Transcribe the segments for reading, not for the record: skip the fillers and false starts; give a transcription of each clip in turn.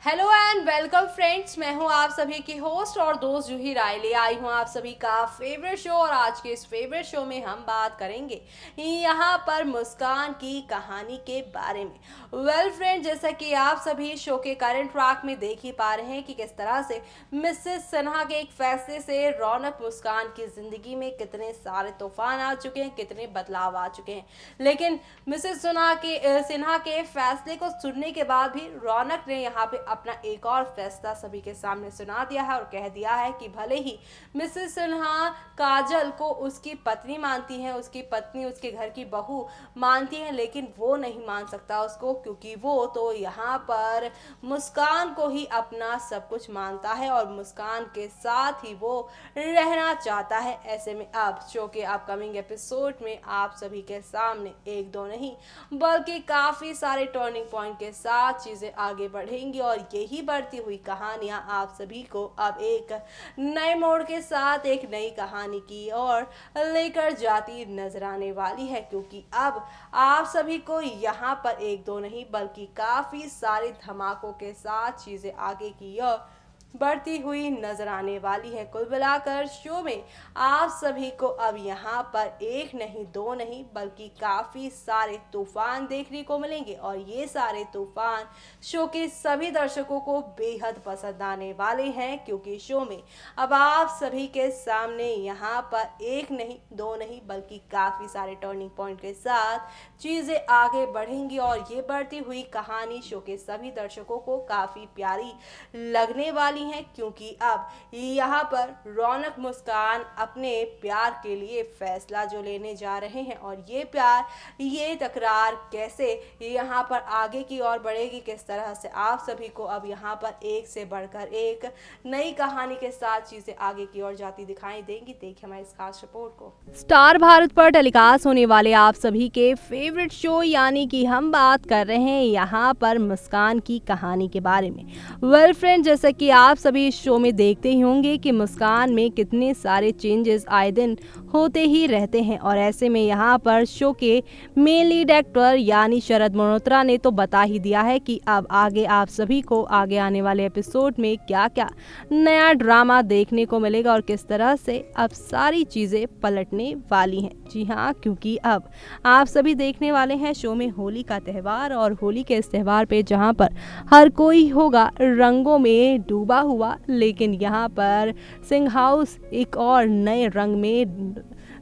Hello and welcome friends, मैं हूं आप सभी की होस्ट और दोस्त जूही राय। ले आई हूं आप सभी का फेवरेट शो और आज के इस फेवरेट शो में हम बात करेंगे यहां पर मुस्कान की कहानी के बारे में। वेल फ्रेंड, जैसा कि आप सभी शो के करंट ट्रैक में देख ही पा रहे हैं कि किस तरह से मिसेस सिन्हा के एक फैसले से रौनक मुस्कान की जिंदगी में कितने सारे तूफान आ चुके हैं, कितने बदलाव आ चुके हैं। लेकिन मिसेस सिन्हा के फैसले को सुनने के बाद भी रौनक ने यहाँ पे अपना एक और फैसला सभी के सामने सुना दिया है और कह दिया है कि भले ही मिसेस सिन्हा काजल को उसकी पत्नी मानती है, उसकी पत्नी उसके घर की बहू मानती है, लेकिन वो नहीं मान सकता उसको, क्योंकि वो तो यहाँ पर मुस्कान को ही अपना सब कुछ मानता है और मुस्कान के साथ ही वो रहना चाहता है। ऐसे में अब शो के अपकमिंग एपिसोड में आप सभी के सामने एक दो नहीं बल्कि काफी सारे टर्निंग पॉइंट के साथ चीजें आगे बढ़ेंगी और यही बढ़ती हुई कहानियां आप सभी को अब एक नए मोड़ के साथ एक नई कहानी की ओर लेकर जाती नजर आने वाली है, क्योंकि अब आप सभी को यहाँ पर एक दो नहीं बल्कि काफी सारे धमाकों के साथ चीजें आगे की ओर बढ़ती हुई नजर आने वाली है। कुल मिलाकर शो में आप सभी को अब यहाँ पर एक नहीं दो नहीं बल्कि काफी सारे तूफान देखने को मिलेंगे और ये सारे तूफान शो के सभी दर्शकों को बेहद पसंद आने वाले हैं, क्योंकि शो में अब आप सभी के सामने यहाँ पर एक नहीं दो नहीं बल्कि काफी सारे टर्निंग पॉइंट के साथ चीजें आगे बढ़ेंगी और ये बढ़ती हुई कहानी शो के सभी दर्शकों को काफी प्यारी लगने वाली हैं, क्योंकि अब यहाँ पर रौनक मुस्कान अपने प्यार के लिए फैसला जो लेने जा रहे हैं और ये प्यार ये तकरार कैसे यहाँ पर आगे की ओर बढ़ेगी, किस तरह से आप सभी को अब यहाँ पर एक से बढ़कर एक नई कहानी के साथ चीजें आगे की ओर जाती दिखाई देंगी। देखिए हमारे इस खास रिपोर्ट को। स्टार भारत पर टेलीकास्ट होने वाले आप सभी के फेवरेट शो यानी कि हम बात कर रहे हैं यहाँ पर मुस्कान की कहानी के बारे में। वेल फ्रेंड, जैसा कि आप सभी इस शो में देखते ही होंगे कि मुस्कान में कितने सारे चेंजेस आए दिन होते ही रहते हैं और ऐसे में यहाँ पर शो के मेन लीड एक्टर यानी शरद मल्होत्रा ने तो बता ही दिया है कि अब आगे आप सभी को आगे आने वाले एपिसोड में क्या क्या नया ड्रामा देखने को मिलेगा और किस तरह से अब सारी चीजें पलटने वाली हैं। जी हाँ, क्योंकि अब आप सभी देखने वाले हैं शो में होली का त्यौहार और होली के इस त्यौहार पे जहाँ पर हर कोई होगा रंगों में डूबा हुआ, लेकिन यहाँ पर सिंह हाउस एक और नए रंग में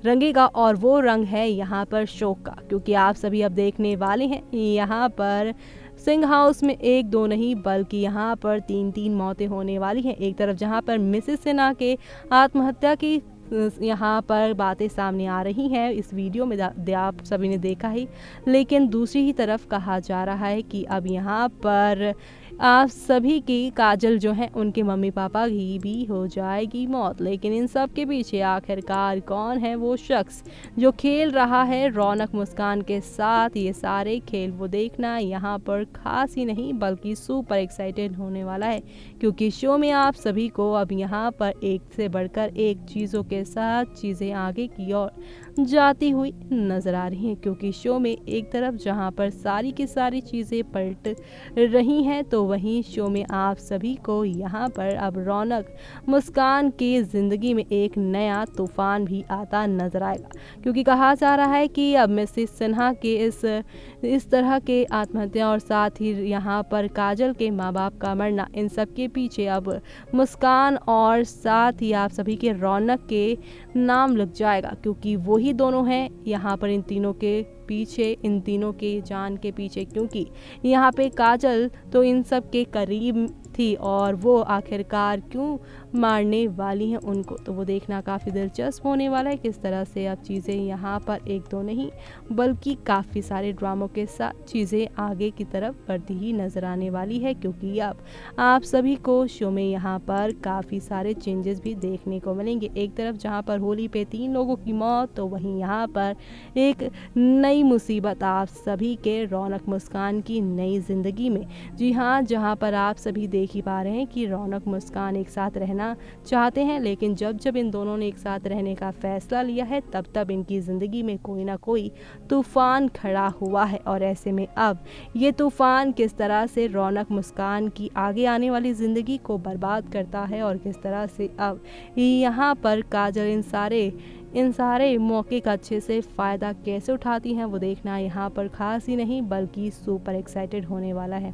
रंगेगा और वो रंग है यहाँ पर शोक का, क्योंकि आप सभी अब देखने वाले हैं यहाँ पर सिंह हाउस में एक दो नहीं बल्कि यहाँ पर तीन तीन मौतें होने वाली हैं। एक तरफ जहाँ पर मिसेस सिन्हा के आत्महत्या की यहाँ पर बातें सामने आ रही हैं, इस वीडियो में आप सभी ने देखा ही, लेकिन दूसरी ही तरफ कहा जा रहा है कि अब यहाँ पर आप सभी की काजल जो है उनके मम्मी पापा की भी हो जाएगी मौत। लेकिन इन सब के पीछे आखिरकार कौन है वो शख्स जो खेल रहा है रौनक मुस्कान के साथ, ये सारे खेल वो देखना यहाँ पर खास ही नहीं बल्कि सुपर एक्साइटेड होने वाला है, क्योंकि शो में आप सभी को अब यहाँ पर एक से बढ़कर एक चीज़ों के साथ चीज़ें आगे की ओर जाती हुई नजर आ रही हैं। क्योंकि शो में एक तरफ जहां पर सारी की सारी चीज़ें पलट रही हैं, तो वहीं शो में आप सभी को यहां पर अब रौनक मुस्कान की ज़िंदगी में एक नया तूफान भी आता नजर आएगा, क्योंकि कहा जा रहा है कि अब मिसेस सिन्हा के इस तरह के आत्महत्या और साथ ही यहाँ पर काजल के माँ बाप का मरना, इन सब के पीछे अब मुस्कान और साथ ही आप सभी के रौनक के नाम लग जाएगा, क्योंकि वही दोनों हैं यहाँ पर इन तीनों के पीछे, इन तीनों के जान के पीछे, क्योंकि यहाँ पे काजल तो इन सब के करीब थी और वो आखिरकार क्यों मारने वाली हैं उनको, तो वो देखना काफ़ी दिलचस्प होने वाला है किस तरह से अब चीज़ें यहाँ पर एक दो नहीं बल्कि काफ़ी सारे ड्रामों के साथ चीज़ें आगे की तरफ बढ़ती ही नज़र आने वाली है, क्योंकि अब आप सभी को शो में यहाँ पर काफ़ी सारे चेंजेस भी देखने को मिलेंगे। एक तरफ जहाँ पर होली पे 3 लोगों की मौत, तो वहीं यहाँ पर एक नई मुसीबत आप सभी के रौनक मुस्कान की नई ज़िंदगी में। जी हाँ, जहाँ पर आप सभी देख ही पा रहे हैं कि रौनक मुस्कान एक साथ रहना रहना चाहते हैं, लेकिन जब जब इन दोनों ने एक साथ रहने का फैसला लिया है तब तब इनकी ज़िंदगी में कोई ना कोई तूफान खड़ा हुआ है। और ऐसे में अब ये तूफान किस तरह से रौनक मुस्कान की आगे आने वाली ज़िंदगी को बर्बाद करता है और किस तरह से अब यहाँ पर काजल इन सारे मौके का अच्छे से फ़ायदा कैसे उठाती हैं, वो देखना यहाँ पर खास ही नहीं बल्कि सुपर एक्साइटेड होने वाला है।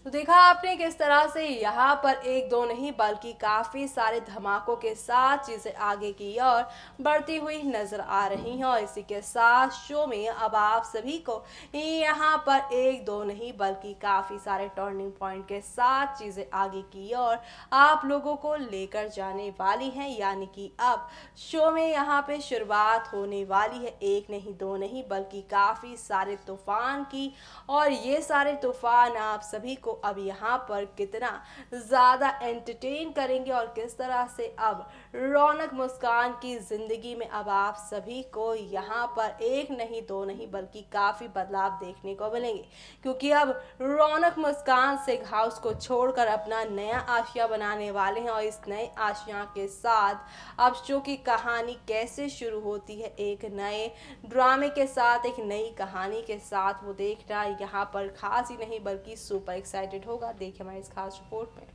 तो देखा आपने किस तरह से यहाँ पर एक दो नहीं बल्कि काफ़ी सारे धमाकों के साथ चीज़ें आगे की और बढ़ती हुई नज़र आ रही हैं। और इसी के साथ शो में अब आप सभी को यहाँ पर एक दो नहीं बल्कि काफ़ी सारे टर्निंग पॉइंट के साथ चीज़ें आगे की और आप लोगों को लेकर जाने वाली हैं। यानी कि अब शो में यहाँ पे शुरुआत होने वाली है एक नहीं दो नहीं बल्कि काफ़ी सारे तूफान की। और ये सारे तूफान आप सभी को अब यहाँ पर कितना ज़्यादा एंटरटेन करेंगे और किस तरह से अब रौनक मुस्कान की ज़िंदगी में अब आप सभी को यहाँ पर एक नहीं दो नहीं बल्कि काफ़ी बदलाव देखने को मिलेंगे। क्योंकि अब रौनक मुस्कान सिंह हाउस को छोड़कर अपना नया आशिया बनाने वाले हैं। और इस नए आशिया के साथ अब शो की कहानी कैसे शुरू होती है एक नए ड्रामे के साथ, एक नई कहानी के साथ, वो देखना यहाँ पर खास ही नहीं बल्कि सुपर एक्साइटेड होगा। देखिए हमारे इस खास रिपोर्ट में।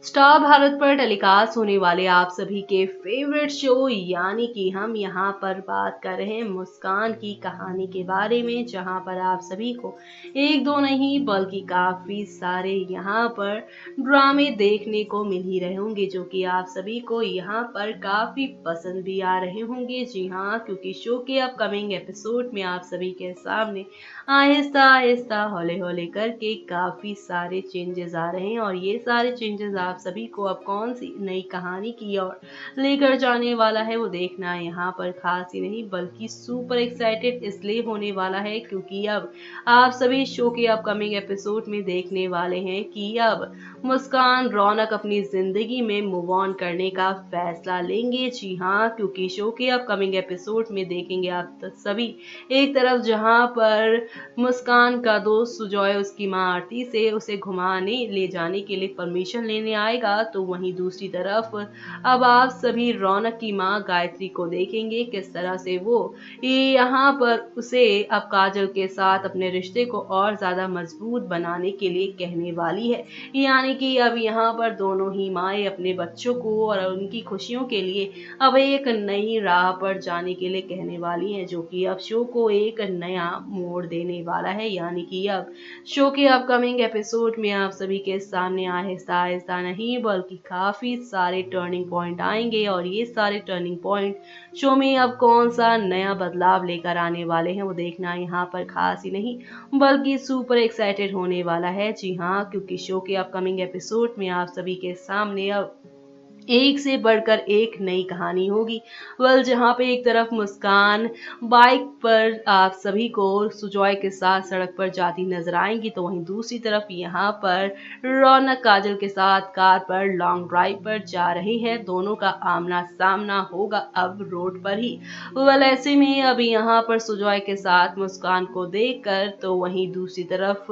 स्टार भारत पर टेलीकास्ट होने वाले आप सभी के फेवरेट शो यानी कि हम यहाँ पर बात कर रहे हैं मुस्कान की कहानी के बारे में, जहाँ पर आप सभी को एक दो नहीं बल्कि काफ़ी सारे यहाँ पर ड्रामे देखने को मिल ही रहे होंगे जो कि आप सभी को यहाँ पर काफ़ी पसंद भी आ रहे होंगे। जी हाँ, क्योंकि शो के अपकमिंग एपिसोड में आप सभी के सामने आहिस्ता आहिस्ता हौले हौले करके काफ़ी सारे चेंजेस आ रहे हैं। और ये सारे चेंजेस आप सभी को अब कौन सी नई कहानी की ओर लेकर जाने वाला है, वो देखना यहाँ पर खास ही नहीं बल्कि सुपर एक्साइटेड इसलिए होने वाला है क्योंकि अब आप सभी शो के अपकमिंग एपिसोड में देखने वाले हैं कि अब मुस्कान रौनक अपनी जिंदगी में मूव ऑन करने का फैसला लेंगे। जी हाँ, क्योंकि शो के अपकमिंग एपिसोड में देखेंगे आप सभी एक तरफ जहाँ पर मुस्कान का दोस्त सुजॉय उसकी माँ आरती से उसे घुमाने ले जाने के लिए परमिशन लेने आएगा, तो वहीं दूसरी तरफ अब आप सभी रौनक की माँ गायत्री को देखेंगे किस तरह से वो यहाँ पर उसे अब काजल के साथ अपने रिश्ते को और ज्यादा मजबूत बनाने के लिए कहने वाली है। यानी कि अब यहाँ पर दोनों ही माएँ अपने बच्चों को और उनकी खुशियों के लिए अब एक नई राह पर जाने के लिए कहने वाली है, जो कि अब शो को एक नया मोड़ देने वाला है। यानी कि अब शो के अपकमिंग एपिसोड में आप सभी के सामने आहिस्ता आहिस्ता नहीं बल्कि काफी सारे टर्निंग पॉइंट आएंगे और ये सारे टर्निंग पॉइंट शो में अब कौन सा नया बदलाव लेकर आने वाले हैं, वो देखना यहाँ पर खास ही नहीं बल्कि सुपर एक्साइटेड होने वाला है। जी हाँ, क्योंकि शो के अपकमिंग एपिसोड में आप सभी के सामने अब एक से बढ़कर एक नई कहानी होगी। जहाँ पे एक तरफ मुस्कान बाइक पर आप सभी को सुजॉय के साथ सड़क पर जाती नजर आएंगी, तो वहीं दूसरी तरफ यहाँ पर रौनक काजल के साथ कार पर लॉन्ग ड्राइव पर जा रही है। दोनों का आमना सामना होगा अब रोड पर ही। ऐसे में अब यहाँ पर सुजॉय के साथ मुस्कान को देखकर, तो वहीं दूसरी तरफ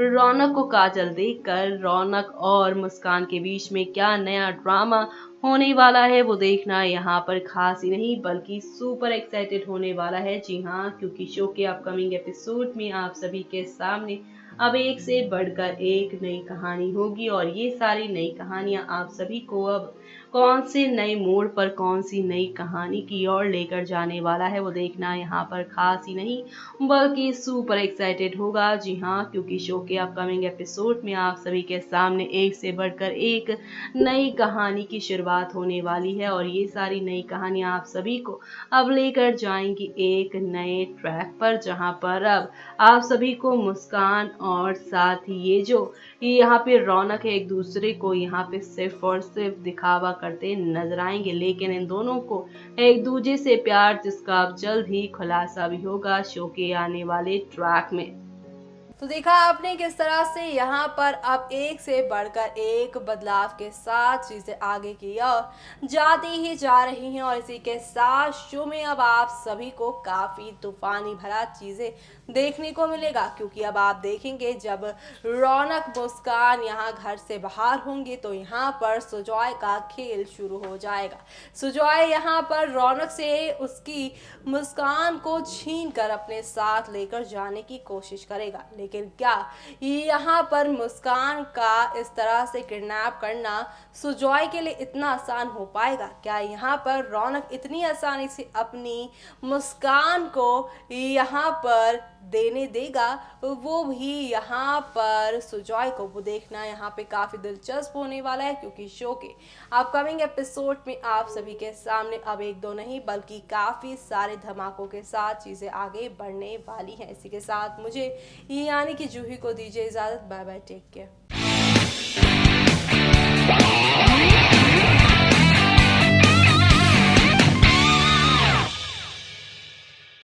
रौनक को काजल देखकर रौनक और मुस्कान के बीच में क्या नया ड्रामा होने वाला है, वो देखना यहाँ पर खास ही नहीं बल्कि सुपर एक्साइटेड होने वाला है। जी हाँ, क्योंकि शो के अपकमिंग एपिसोड में आप सभी के सामने अब एक से बढ़कर एक नई कहानी होगी और ये सारी नई कहानियां आप सभी को अब कौन से नए मोड़ पर कौन सी नई कहानी की ओर लेकर जाने वाला है, वो देखना यहाँ पर खास ही नहीं बल्कि सुपर एक्साइटेड होगा। जी हाँ, क्योंकि शो के अपकमिंग एपिसोड में आप सभी के सामने एक से बढ़कर एक नई कहानी की शुरुआत होने वाली है और ये सारी नई कहानियां आप सभी को अब लेकर जाएंगी एक नए ट्रैक पर, जहां पर अब आप सभी को मुस्कान और साथ ही ये यहाँ पे रौनक है एक दूसरे को यहाँ पे सिर्फ और सिर्फ दिखावा करते नजर आएंगे, लेकिन इन दोनों को एक दूसरे से प्यार जिसका अब जल्द ही खुलासा भी होगा शो के आने वाले ट्रैक में। तो देखा आपने किस तरह से यहाँ पर अब एक से बढ़कर एक बदलाव के साथ चीज़ें आगे की और जाती ही जा रही हैं, और इसी के साथ शो में अब आप सभी को काफ़ी तूफानी भरा चीज़ें देखने को मिलेगा, क्योंकि अब आप देखेंगे जब रौनक मुस्कान यहाँ घर से बाहर होंगे तो यहाँ पर सुजॉय का खेल शुरू हो जाएगा। सुजॉय यहाँ पर रौनक से उसकी मुस्कान को छीन कर अपने साथ लेकर जाने की कोशिश करेगा, लेकिन क्या यहाँ पर मुस्कान का इस तरह से किडनैप करना सुजॉय के लिए इतना आसान हो पाएगा? क्या यहाँ पर रौनक इतनी आसानी से अपनी मुस्कान को यहाँ पर देने देगा? वो भी यहाँ पर सुजॉय को वो देखना यहाँ पे काफ़ी दिलचस्प होने वाला है, क्योंकि शो के अपकमिंग एपिसोड में आप सभी के सामने अब एक दो नहीं बल्कि काफ़ी सारे धमाकों के साथ चीज़ें आगे बढ़ने वाली हैं। इसी के साथ मुझे यानी कि जूही को दीजिए इजाज़त। Bye bye, take care.